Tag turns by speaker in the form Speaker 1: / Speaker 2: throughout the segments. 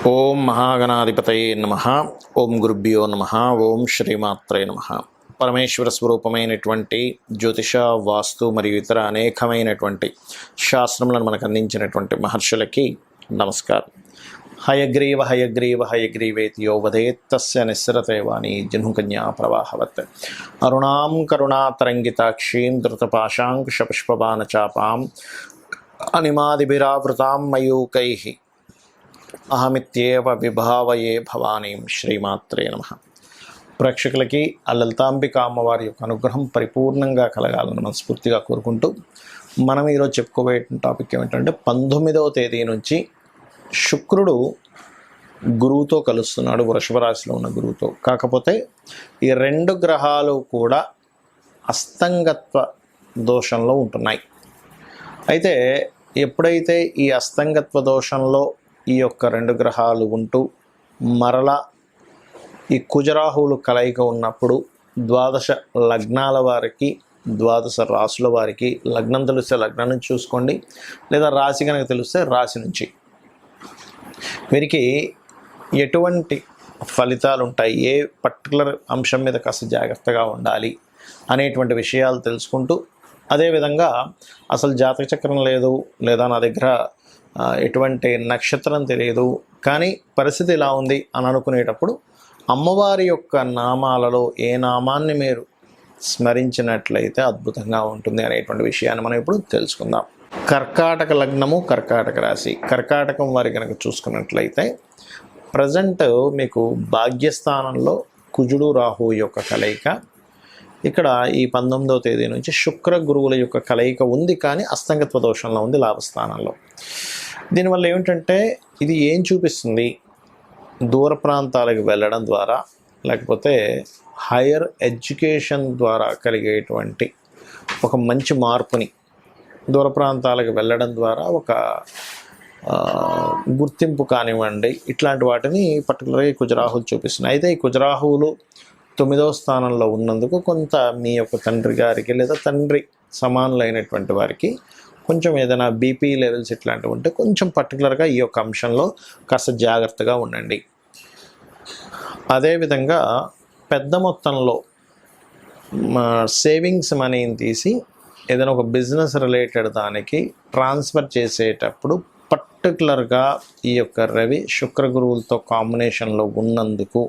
Speaker 1: ఓం మహాగణాధిపతయే నమః. ఓం గురుభ్యో నమః. ఓం శ్రీమాత్రే నమః. పరమేశ్వర స్వరూపమైనటువంటి జ్యోతిష, వాస్తు మరియు ఇతర అనేకమైనటువంటి శాస్త్రములను మనకు అందించినటువంటి మహర్షులకి నమస్కారం. హయగ్రీవ హయగ్రీవ హయగ్రీవేతి యో వదేత్ తస్య నిస్సరతే వాణి జహ్నుకన్యా ప్రవాహవత్. అరుణాం కరుణాతరంగితాక్షీం ధృతపాశాంకుశపుష్పబాణచాపాం అనిమాదిభిరావృతాం మయూకైః అహమిత్యేవ విభావయే భవానీం. శ్రీమాత్రే నమః. ప్రేక్షకులకి ఆ లలితాంబిక అమ్మవారి యొక్క అనుగ్రహం పరిపూర్ణంగా కలగాలని మనస్ఫూర్తిగా కోరుకుంటూ మనం ఈరోజు చెప్పుకోబోయే టాపిక్ ఏమిటంటే 19వ తేదీ నుంచి శుక్రుడు గురువుతో కలుస్తున్నాడు, వృషభ రాశిలో ఉన్న గురువుతో. కాకపోతే ఈ రెండు గ్రహాలు కూడా అస్తంగత్వ దోషంలో ఉంటున్నాయి. అయితే ఎప్పుడైతే ఈ అస్తంగత్వ దోషంలో ఈ యొక్క రెండు గ్రహాలు ఉంటూ మరలా ఈ కుజరాహువులు కలయిక ఉన్నప్పుడు ద్వాదశ లగ్నాల వారికి, ద్వాదశ రాశుల వారికి, లగ్నం తెలిస్తే లగ్నం నుంచి చూసుకోండి, లేదా రాశి కనుక తెలిస్తే రాశి నుంచి వీరికి ఎటువంటి ఫలితాలు ఉంటాయి, ఏ పర్టికులర్ అంశం మీద కాస్త జాగ్రత్తగా ఉండాలి అనేటువంటి విషయాలు తెలుసుకుంటూ, అదేవిధంగా అసలు జాతక చక్రం లేదు, లేదా నా దగ్గర ఎటువంటి నక్షత్రం తెలియదు కానీ పరిస్థితి ఇలా ఉంది అని అనుకునేటప్పుడు అమ్మవారి యొక్క నామాలలో ఏ నామాన్ని మీరు స్మరించినట్లయితే అద్భుతంగా ఉంటుంది అనేటువంటి విషయాన్ని మనం ఇప్పుడు తెలుసుకుందాం. కర్కాటక లగ్నము, కర్కాటక రాశి. కర్కాటకం వారి కనుక చూసుకున్నట్లయితే ప్రజెంట్ మీకు భాగ్యస్థానంలో కుజుడు రాహు యొక్క కలయిక, ఇక్కడ ఈ 19వ తేదీ నుంచి శుక్ర గురువుల యొక్క కలయిక ఉంది, కానీ అస్తంగత్వ దోషంలో ఉంది లాభస్థానంలో. దీనివల్ల ఏమిటంటే ఇది ఏం చూపిస్తుంది, దూర ప్రాంతాలకు వెళ్ళడం ద్వారా లేకపోతే హైయర్ ఎడ్యుకేషన్ ద్వారా కలిగేటువంటి ఒక మంచి మార్పుని, దూర ప్రాంతాలకు వెళ్ళడం ద్వారా ఒక గుర్తింపు కానివ్వండి, ఇట్లాంటి వాటిని పర్టికులర్గా ఈ కుజరాహువులు చూపిస్తున్నాయి. అయితే ఈ కుజరాహువులు 9వ స్థానంలో ఉన్నందుకు కొంత మీ యొక్క తండ్రి గారికి లేదా తండ్రి సమానులైనటువంటి వారికి కొంచెం ఏదైనా బీపీ లెవెల్స్ ఇట్లాంటివి ఉంటే కొంచెం పర్టికులర్గా ఈ యొక్క అంశంలో కాస్త జాగ్రత్తగా ఉండండి. అదేవిధంగా పెద్ద మొత్తంలో సేవింగ్స్ మనీని తీసి ఏదైనా ఒక బిజినెస్ రిలేటెడ్ దానికి ట్రాన్స్ఫర్ చేసేటప్పుడు పర్టికులర్గా ఈ యొక్క రవి శుక్ర గురువులతో కాంబినేషన్లో ఉన్నందుకు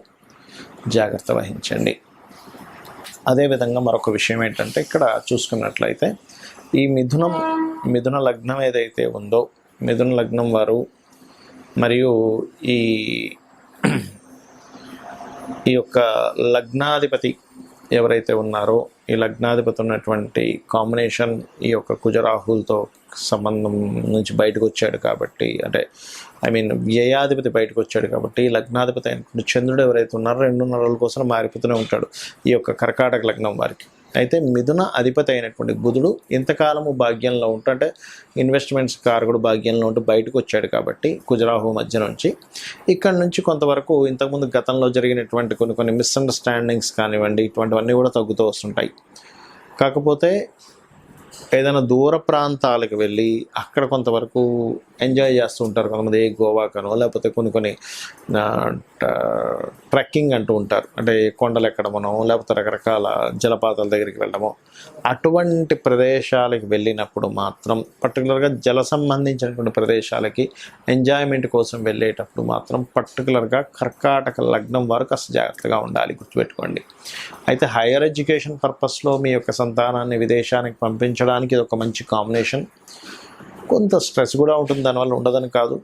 Speaker 1: జాగ్రత్త వహించండి. అదేవిధంగా మరొక విషయం ఏంటంటే ఇక్కడ చూసుకున్నట్లయితే ఈ మిథున లగ్నం ఏదైతే ఉందో, మిథున లగ్నం వారు మరియు ఈ యొక్క లగ్నాధిపతి ఎవరైతే ఉన్నారో, ఈ లగ్నాధిపతి ఉన్నటువంటి కాంబినేషన్ ఈ యొక్క కుజరాహులతో సంబంధం నుంచి బయటకు వచ్చాడు కాబట్టి, అంటే వ్యయాధిపతి బయటకు వచ్చాడు కాబట్టి లగ్నాధిపతి అయినటువంటి చంద్రుడు ఎవరైతే ఉన్నారో 2.5 రోజుల కోసం మారిపోతూనే ఉంటాడు ఈ యొక్క కర్కాటక లగ్నం వారికి. అయితే మిథున అధిపతి అయినటువంటి బుధుడు ఇంతకాలము భాగ్యంలో ఉంటూ, అంటే ఇన్వెస్ట్మెంట్స్ కారకుడు భాగ్యంలో ఉంటూ బయటకు వచ్చాడు కాబట్టి కుజరాహు మధ్య నుంచి ఇక్కడ నుంచి కొంతవరకు ఇంతకుముందు గతంలో జరిగినటువంటి కొన్ని మిస్అండర్స్టాండింగ్స్ కానివ్వండి, ఇటువంటివన్నీ కూడా తగ్గుతూ వస్తుంటాయి. కాకపోతే ఏదైనా దూర ప్రాంతాలకు వెళ్ళి అక్కడ కొంతవరకు ఎంజాయ్ చేస్తూ ఉంటారు కొంతమంది, గోవాకనో లేకపోతే కొన్ని ట్రెక్కింగ్ అంటూ ఉంటారు, అంటే కొండలు ఎక్కడమనో లేకపోతే రకరకాల జలపాతాల దగ్గరికి వెళ్ళడమో, అటువంటి ప్రదేశాలకు వెళ్ళినప్పుడు మాత్రం పర్టికులర్గా జల సంబంధించినటువంటి ప్రదేశాలకి ఎంజాయ్మెంట్ కోసం వెళ్ళేటప్పుడు మాత్రం పర్టికులర్గా కర్కాటక లగ్నం వారు కాస్త జాగ్రత్తగా ఉండాలి, గుర్తుపెట్టుకోండి. అయితే హైయర్ ఎడ్యుకేషన్ పర్పస్లో మీ యొక్క సంతానాన్ని విదేశానికి పంపించడానికి ఇది ఒక మంచి కాంబినేషన్. కొంత స్ట్రెస్ కూడా ఉంటుంది, దానివల్ల ఉండదని కాదు.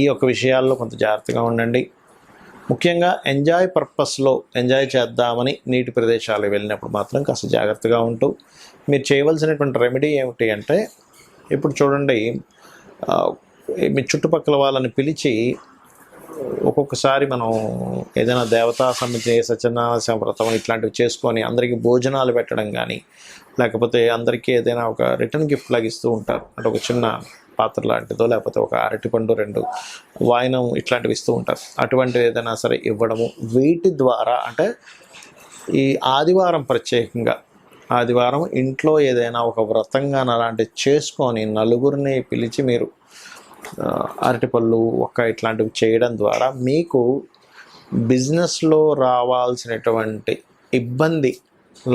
Speaker 1: ఈ యొక్క విషయాల్లో కొంత జాగ్రత్తగా ఉండండి. ముఖ్యంగా ఎంజాయ్ పర్పస్లో ఎంజాయ్ చేద్దామని నీటి ప్రదేశాలకు వెళ్ళినప్పుడు మాత్రం కాస్త జాగ్రత్తగా ఉంటూ మీరు చేయవలసినటువంటి రెమెడీ ఏమిటి అంటే, ఇప్పుడు చూడండి, మీ చుట్టుపక్కల వాళ్ళని పిలిచి ఒక్కొక్కసారి మనం ఏదైనా దేవతా సమితి, సత్యనారాయణ వ్రతం ఇట్లాంటివి చేసుకొని అందరికీ భోజనాలు పెట్టడం కానీ, లేకపోతే అందరికీ ఏదైనా ఒక రిటర్న్ గిఫ్ట్ లాగా ఇస్తూ ఉంటారు, అంటే ఒక చిన్న పాత్ర లాంటిదో లేకపోతే ఒక అరటిపండు 2 వాయినం ఇట్లాంటివి ఇస్తూ ఉంటారు. అటువంటివి ఏదైనా సరే ఇవ్వడము, వీటి ద్వారా అంటే ఈ ఆదివారం ప్రత్యేకంగా ఆదివారం ఇంట్లో ఏదైనా ఒక వ్రతంగా అలాంటివి చేసుకొని నలుగురిని పిలిచి మీరు అరటిపళ్ళు ఒక్క ఇట్లాంటివి చేయడం ద్వారా మీకు బిజినెస్లో రావాల్సినటువంటి ఇబ్బంది,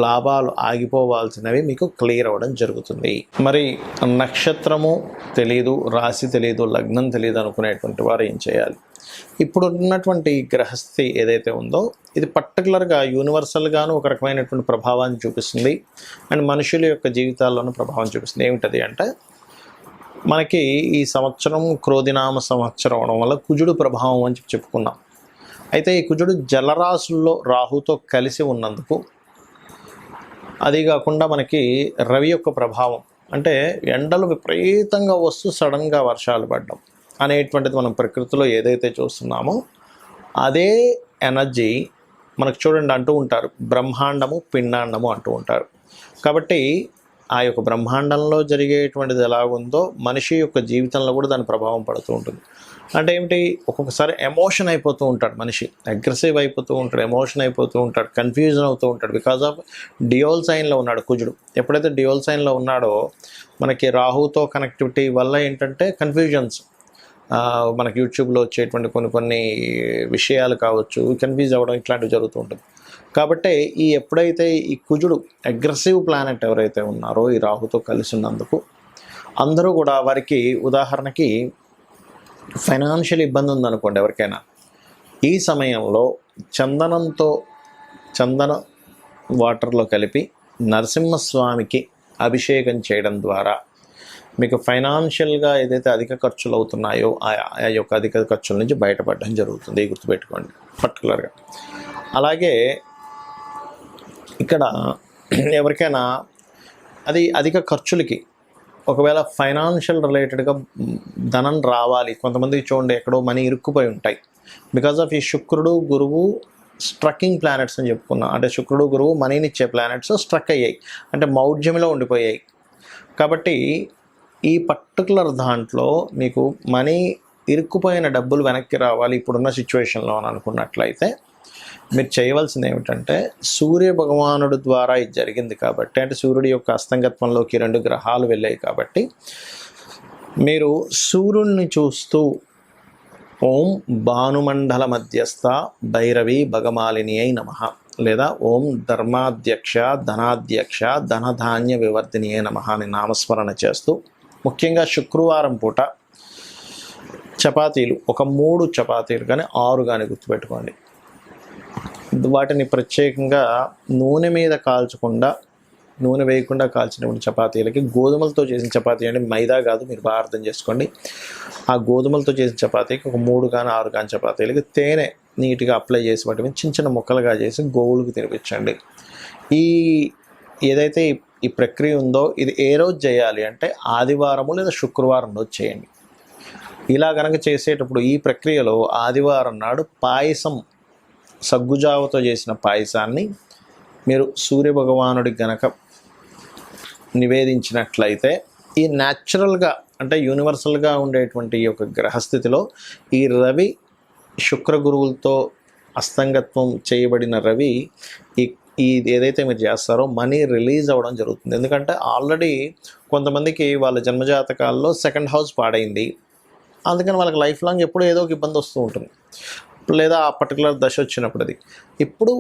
Speaker 1: లాభాలు ఆగిపోవాల్సినవి మీకు క్లియర్ అవ్వడం జరుగుతుంది. మరి నక్షత్రము తెలియదు, రాశి తెలియదు, లగ్నం తెలియదు అనుకునేటువంటి వారు ఏం చేయాలి? ఇప్పుడు ఉన్నటువంటి గ్రహస్థితి ఏదైతే ఉందో ఇది పర్టికులర్గా యూనివర్సల్గాను ఒక రకమైనటువంటి ప్రభావాన్ని చూపిస్తుంది అండ్ మనుషుల యొక్క జీవితాల్లోనూ ప్రభావం చూపిస్తుంది. ఏమిటది అంటే, మనకి ఈ సంవత్సరం క్రోధినామ సంవత్సరం అవడం వల్ల కుజుడు ప్రభావం అని చెప్పుకున్నాం. అయితే ఈ కుజుడు జలరాశుల్లో రాహుతో కలిసి ఉన్నందుకు, అది కాకుండా మనకి రవి యొక్క ప్రభావం అంటే ఎండలు విపరీతంగా వస్తూ సడన్గా వర్షాలు పడడం అనేటువంటిది మనం ప్రకృతిలో ఏదైతే చూస్తున్నామో అదే ఎనర్జీ మనకు చూడండి అంటూ ఉంటారు, బ్రహ్మాండము పిండాండము అంటూ ఉంటారు. కాబట్టి ఆ యొక్క బ్రహ్మాండంలో జరిగేటువంటిది ఎలాగుందో మనిషి యొక్క జీవితంలో కూడా దాని ప్రభావం పడుతూ ఉంటుంది. అంటే ఏమిటి, ఒక్కొక్కసారి ఎమోషన్ అయిపోతూ ఉంటాడు మనిషి, అగ్రెసివ్ అయిపోతూ ఉంటాడు, ఎమోషన్ అయిపోతూ ఉంటాడు, కన్ఫ్యూజన్ అవుతూ ఉంటాడు. బికాజ్ ఆఫ్ డియోల్ సైన్లో ఉన్నాడు కుజుడు. ఎప్పుడైతే డియోల్ సైన్లో ఉన్నాడో మనకి రాహుతో కనెక్టివిటీ వల్ల ఏంటంటే కన్ఫ్యూజన్స్, మనకి యూట్యూబ్లో వచ్చేటువంటి కొన్ని విషయాలు కావచ్చు, కన్ఫ్యూజ్ అవ్వడం ఇట్లాంటివి జరుగుతూ ఉంటుంది. కాబట్టి ఎప్పుడైతే ఈ కుజుడు అగ్రెసివ్ ప్లానెట్ ఎవరైతే ఉన్నారో ఈ రాహుతో కలిసి ఉన్నందుకు అందరూ కూడా వారికి, ఉదాహరణకి ఫైనాన్షియల్ ఇబ్బంది ఉందనుకోండి ఎవరికైనా, ఈ సమయంలో చందన వాటర్లో కలిపి నరసింహస్వామికి అభిషేకం చేయడం ద్వారా మీకు ఫైనాన్షియల్గా ఏదైతే అధిక ఖర్చులు అవుతున్నాయో ఆ యొక్క అధిక ఖర్చుల నుంచి బయటపడడం జరుగుతుంది, గుర్తుపెట్టుకోండి పర్టికులర్గా. అలాగే ఇక్కడ ఎవరికైనా అది అధిక ఖర్చులకి, ఒకవేళ ఫైనాన్షియల్ రిలేటెడ్గా ధనం రావాలి, కొంతమంది చూడండి ఎక్కడో మనీ ఇరుక్కుపోయి ఉంటాయి. బికాజ్ ఆఫ్ ఈ శుక్రుడు గురువు స్ట్రక్కింగ్ ప్లానెట్స్ అని చెప్పుకున్నాం. అంటే శుక్రుడు గురువు మనీని ఇచ్చే ప్లానెట్స్ స్ట్రక్ అయ్యాయి, అంటే మౌఢ్యంలో ఉండిపోయాయి. కాబట్టి ఈ పర్టికులర్ దాంట్లో మీకు మనీ ఇరుక్కుపోయిన డబ్బులు వెనక్కి రావాలి ఇప్పుడున్న సిచ్యువేషన్లో అని అనుకున్నట్లయితే మీరు చేయవలసింది ఏమిటంటే, సూర్య భగవానుడు ద్వారా ఇది జరిగింది కాబట్టి, అంటే సూర్యుడి యొక్క అస్తంగత్వంలోకి 2 గ్రహాలు వెళ్ళాయి కాబట్టి, మీరు సూర్యుడిని చూస్తూ ఓం భానుమండల మధ్యస్థ భైరవి భగమాలిని అయి నమః, లేదా ఓం ధర్మాధ్యక్ష ధనాధ్యక్ష ధనధాన్య వివర్ధిని అయి నమః అని నామస్మరణ చేస్తూ, ముఖ్యంగా శుక్రవారం పూట చపాతీలు, ఒక 3 చపాతీలు కానీ 6 కానీ గుర్తుపెట్టుకోండి, వాటిని ప్రత్యేకంగా నూనె మీద కాల్చకుండా, నూనె వేయకుండా కాల్చినటువంటి చపాతీలకి, గోధుమలతో చేసిన చపాతీ అంటే మైదా కాదు, మీరు బాగా అర్థం చేసుకోండి. ఆ గోధుమలతో చేసిన చపాతీకి ఒక 3 కానీ 6 కానీ చపాతీలకి తేనె నీట్గా అప్లై చేసి వాటిని చిన్న ముక్కలుగా చేసి గోవులకు తినిపించండి. ఏదైతే ఈ ప్రక్రియ ఉందో ఇది ఏ రోజు చేయాలి అంటే ఆదివారము లేదా శుక్రవారం రోజు చేయండి. ఇలా కనుక చేసేటప్పుడు ఈ ప్రక్రియలో ఆదివారం నాడు పాయసం, సగ్గుజావతో చేసిన పాయసాన్ని మీరు సూర్యభగవానుడికి గనక నివేదించినట్లయితే, ఈ న్యాచురల్గా అంటే యూనివర్సల్గా ఉండేటువంటి ఈ యొక్క గ్రహస్థితిలో ఈ రవి శుక్ర గురువులతో అస్తంగత్వం చేయబడిన రవి ఈ ఏదైతే మీరు చేస్తారో మనీ రిలీజ్ అవ్వడం జరుగుతుంది. ఎందుకంటే ఆల్రెడీ కొంతమందికి వాళ్ళ జన్మజాతకాల్లో 2nd హౌస్ పాడైంది, అందుకని వాళ్ళకి లైఫ్ లాంగ్ ఎప్పుడూ ఏదో ఒక ఇబ్బంది వస్తూ ఉంటుంది, లేదా ఆ పర్టికులర్ దశ వచ్చినప్పుడు. అది ఇప్పుడు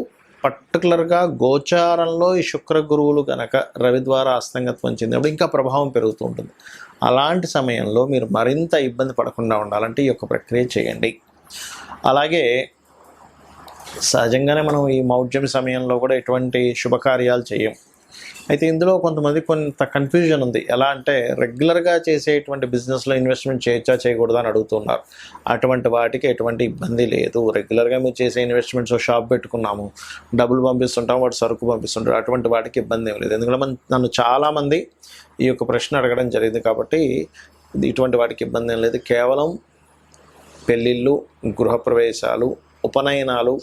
Speaker 1: పర్టికులర్గా గోచారంలో ఈ శుక్ర గురువులు కనుక రవి ద్వారా అస్తంగత్వం చెందినప్పుడు ఇంకా ప్రభావం పెరుగుతూ ఉంటుంది. అలాంటి సమయంలో మీరు మరింత ఇబ్బంది పడకుండా ఉండాలంటే ఈ యొక్క ప్రక్రియ చేయండి. అలాగే సహజంగానే మనం ఈ మౌఢ్యం సమయంలో కూడా ఎటువంటి శుభకార్యాలు చేయం. అయితే ఇందులో కొంత కన్ఫ్యూజన్ ఉంది. ఎలా అంటే రెగ్యులర్గా చేసేటువంటి బిజినెస్లో ఇన్వెస్ట్మెంట్ చేయొచ్చా చేయకూడదా అని అడుగుతున్నారు. అటువంటి వాటికి ఎటువంటి ఇబ్బంది లేదు. రెగ్యులర్గా మీరు చేసే ఇన్వెస్ట్మెంట్స్, షాప్ పెట్టుకున్నాము, డబ్బులు పంపిస్తుంటాం, వాడు సరుకు పంపిస్తుంటారు, అటువంటి వాటికి ఇబ్బంది ఏం లేదు. ఎందుకంటే నన్ను చాలామంది ఈ యొక్క ప్రశ్న అడగడం జరిగింది కాబట్టి ఇటువంటి వాటికి ఇబ్బంది ఏం లేదు. కేవలం పెళ్ళిళ్ళు, గృహప్రవేశాలు, ఉపనయనాలు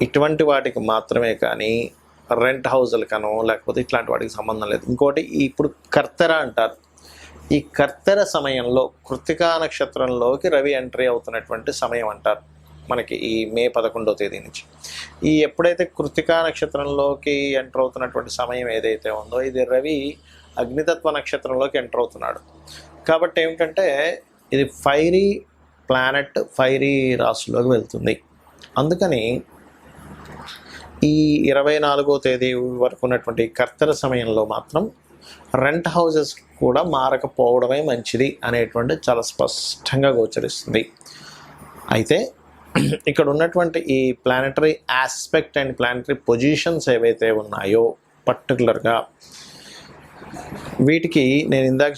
Speaker 1: ఇటువంటి వాటికి మాత్రమే కానీ రెంట్ హౌజులకనో లేకపోతే ఇట్లాంటి వాటికి సంబంధం లేదు. ఇంకోటి ఇప్పుడు కర్తెర అంటారు. ఈ కర్తెర సమయంలో కృత్తికా నక్షత్రంలోకి రవి ఎంట్రీ అవుతున్నటువంటి సమయం అంటారు మనకి ఈ మే 11వ తేదీ నుంచి. ఎప్పుడైతే కృత్తికా నక్షత్రంలోకి ఎంటర్ అవుతున్నటువంటి సమయం ఏదైతే ఉందో ఇది రవి అగ్నితత్వ నక్షత్రంలోకి ఎంటర్ అవుతున్నాడు. కాబట్టి ఏమిటంటే ఇది ఫైరీ ప్లానెట్, ఫైరీ రాశిలోకి వెళ్తుంది. అందుకని ఈ 24వ తేదీ వరకు ఉన్నటువంటి కర్తెర సమయంలో మాత్రం రెంట్ హౌసెస్ కూడా మారకపోవడమే మంచిది అనేటువంటి చాలా స్పష్టంగా గోచరిస్తుంది. అయితే ఇక్కడ ఉన్నటువంటి ఈ planetary aspect and planetary positions ఏవైతే ఉన్నాయో పర్టికులర్గా వీటికి నేను ఇందాక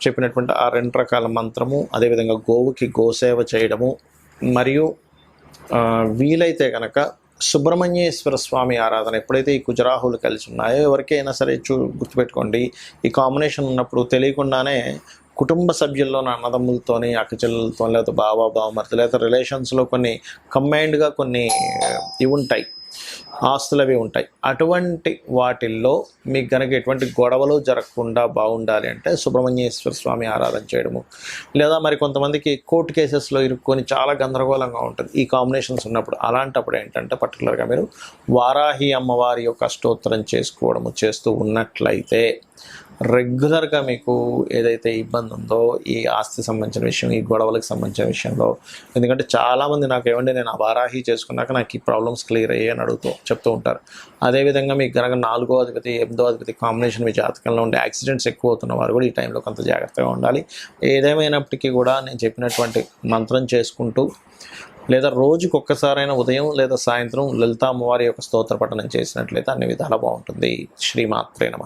Speaker 1: చెప్పినటువంటి ఆ 2 రకాల మంత్రము, అదేవిధంగా గోవుకి గోసేవ చేయడము, మరియు వీలైతే కనుక సుబ్రహ్మణ్యేశ్వర స్వామి ఆరాధన ఎప్పుడైతే ఈ కుజరాహులు కలిసి ఉన్నాయో, ఎవరికైనా సరే గుర్తుపెట్టుకోండి, ఈ కాంబినేషన్ ఉన్నప్పుడు తెలియకుండానే కుటుంబ సభ్యుల్లోని అన్నదమ్ములతోని, అక్కచెల్లెలతో, లేకపోతే బావమరిది, లేకపోతే రిలేషన్స్లో కొన్ని కంబైన్డ్గా కొన్ని ఇవి ఉంటాయి, ఆస్తులు అవి ఉంటాయి. అటువంటి వాటిల్లో మీకు కనుక ఎటువంటి గొడవలు జరగకుండా బాగుండాలి అంటే సుబ్రహ్మణ్యేశ్వర స్వామి ఆరాధన చేయడము, లేదా మరి కొంతమందికి కోర్టు కేసెస్లో ఇరుక్కొని చాలా గందరగోళంగా ఉంటుంది ఈ కాంబినేషన్స్ ఉన్నప్పుడు. అలాంటప్పుడు ఏంటంటే పర్టికులర్గా మీరు వారాహి అమ్మవారి యొక్క అష్టోత్తరం చేసుకోవడము చేస్తూ ఉన్నట్లయితే రెగ్యులర్గా మీకు ఏదైతే ఇబ్బంది ఉందో ఈ ఆస్తి సంబంధించిన విషయం, ఈ గొడవలకు సంబంధించిన విషయంలో, ఎందుకంటే చాలామంది నాకు ఏమంటే నేను ఆ వారాహి చేసుకున్నాక నాకు ఈ ప్రాబ్లమ్స్ క్లియర్ అయ్యాయి అని చెప్తూ ఉంటారు. అదేవిధంగా మీకు కనుక 4వ అధిపతి 8వ అధిపతి కాంబినేషన్ మీ జాతకంలో ఉండే యాక్సిడెంట్స్ ఎక్కువ అవుతున్న వారు కూడా ఈ టైంలో కొంత జాగ్రత్తగా ఉండాలి. ఏదేమైనప్పటికీ కూడా నేను చెప్పినటువంటి మంత్రం చేసుకుంటూ, లేదా రోజుకు ఒక్కసారైనా ఉదయం లేదా సాయంత్రం లలితా అమ్మవారి యొక్క స్తోత్ర పఠనం చేసినట్లయితే అన్ని విధాలా బాగుంటుంది. శ్రీమాత్రే నమః.